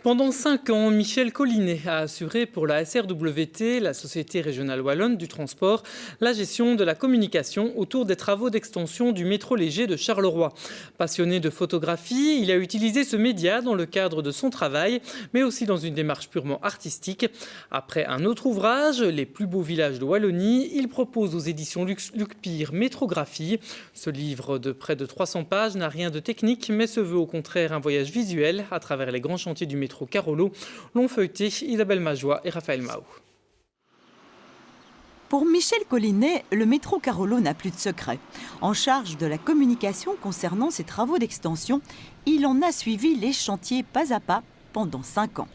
Pendant 5 ans, Michel Collinet a assuré pour la SRWT, la Société régionale wallonne du transport, la gestion de la communication autour des travaux d'extension du métro léger de Charleroi. Passionné de photographie, il a utilisé ce média dans le cadre de son travail, mais aussi dans une démarche purement artistique. Après un autre ouvrage, Les plus beaux villages de Wallonie, il propose aux éditions Luc-Pire Métrographie. Ce livre de près de 300 pages n'a rien de technique, mais se veut au contraire un voyage visuel à travers les grands chantiers du métro Carolo, l'ont feuilleté Isabelle Majoie et Raphaël Mao. Pour Michel Collinet, le métro Carolo n'a plus de secret. En charge de la communication concernant ses travaux d'extension, il en a suivi les chantiers pas à pas pendant 5 ans.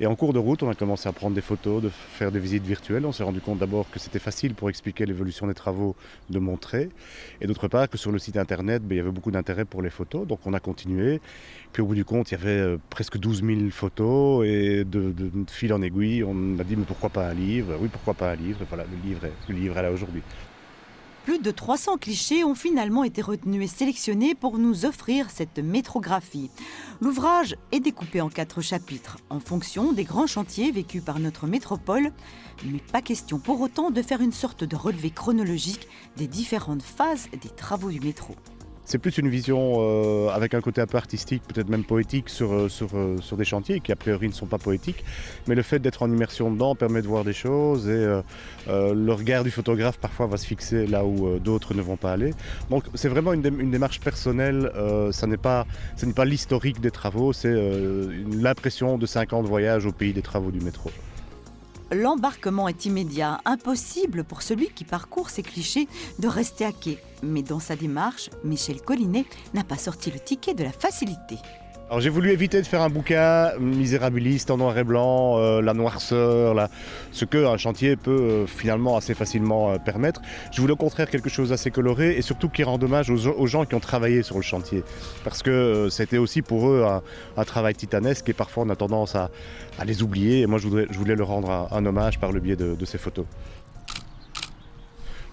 Et en cours de route, on a commencé à prendre des photos, de faire des visites virtuelles. On s'est rendu compte d'abord que c'était facile pour expliquer l'évolution des travaux de montrer. Et d'autre part que sur le site internet, il y avait beaucoup d'intérêt pour les photos. Donc on a continué. Puis au bout du compte, il y avait presque 12 000 photos. Et de fil en aiguille, on a dit mais pourquoi pas un livre? Oui, pourquoi pas un livre? Et voilà, le livre est là aujourd'hui. Plus de 300 clichés ont finalement été retenus et sélectionnés pour nous offrir cette métrographie. L'ouvrage est découpé en 4 chapitres, en fonction des grands chantiers vécus par notre métropole, mais pas question pour autant de faire une sorte de relevé chronologique des différentes phases des travaux du métro. C'est plus une vision avec un côté un peu artistique, peut-être même poétique sur des chantiers qui a priori ne sont pas poétiques. Mais le fait d'être en immersion dedans permet de voir des choses et le regard du photographe parfois va se fixer là où d'autres ne vont pas aller. Donc c'est vraiment une démarche personnelle, ce n'est pas l'historique des travaux, c'est l'impression de 5 ans de voyage au pays des travaux du métro. L'embarquement est immédiat, impossible pour celui qui parcourt ces clichés de rester à quai. Mais dans sa démarche, Michel Collinet n'a pas sorti le ticket de la facilité. Alors j'ai voulu éviter de faire un bouquin misérabiliste en noir et blanc, la noirceur, ce qu'un chantier peut finalement assez facilement permettre. Je voulais au contraire quelque chose d'assez coloré et surtout qui rend hommage aux gens qui ont travaillé sur le chantier. Parce que c'était aussi pour eux un travail titanesque et parfois on a tendance à les oublier. Et moi je voulais leur rendre un hommage par le biais de ces photos.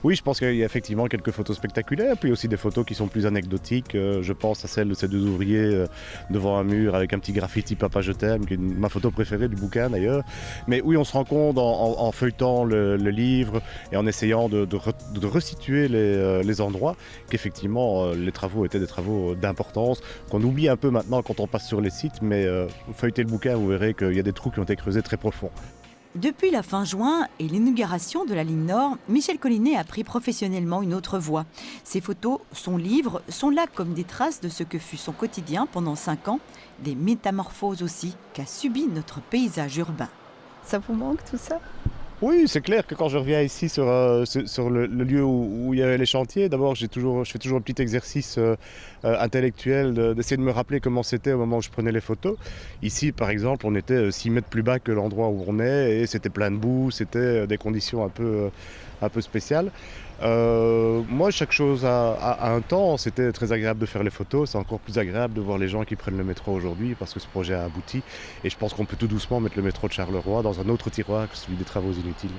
Oui, je pense qu'il y a effectivement quelques photos spectaculaires, puis aussi des photos qui sont plus anecdotiques. Je pense à celle de ces 2 ouvriers devant un mur avec un petit graffiti Papa je t'aime, qui est ma photo préférée du bouquin d'ailleurs. Mais oui, on se rend compte en feuilletant le livre et en essayant de resituer les endroits qu'effectivement les travaux étaient des travaux d'importance, qu'on oublie un peu maintenant quand on passe sur les sites, mais feuilletez le bouquin, vous verrez qu'il y a des trous qui ont été creusés très profonds. Depuis la fin juin et l'inauguration de la ligne Nord, Michel Collinet a pris professionnellement une autre voie. Ses photos, son livre, sont là comme des traces de ce que fut son quotidien pendant 5 ans, des métamorphoses aussi qu'a subi notre paysage urbain. Ça vous manque tout ça ? Oui, c'est clair que quand je reviens ici sur le lieu où il y avait les chantiers, d'abord je fais toujours un petit exercice intellectuel d'essayer de me rappeler comment c'était au moment où je prenais les photos. Ici, par exemple, on était 6 mètres plus bas que l'endroit où on est et c'était plein de boue, c'était des conditions un peu spéciales. Moi, chaque chose a un temps. C'était très agréable de faire les photos. C'est encore plus agréable de voir les gens qui prennent le métro aujourd'hui parce que ce projet a abouti. Et je pense qu'on peut tout doucement mettre le métro de Charleroi dans un autre tiroir que celui des travaux inutiles.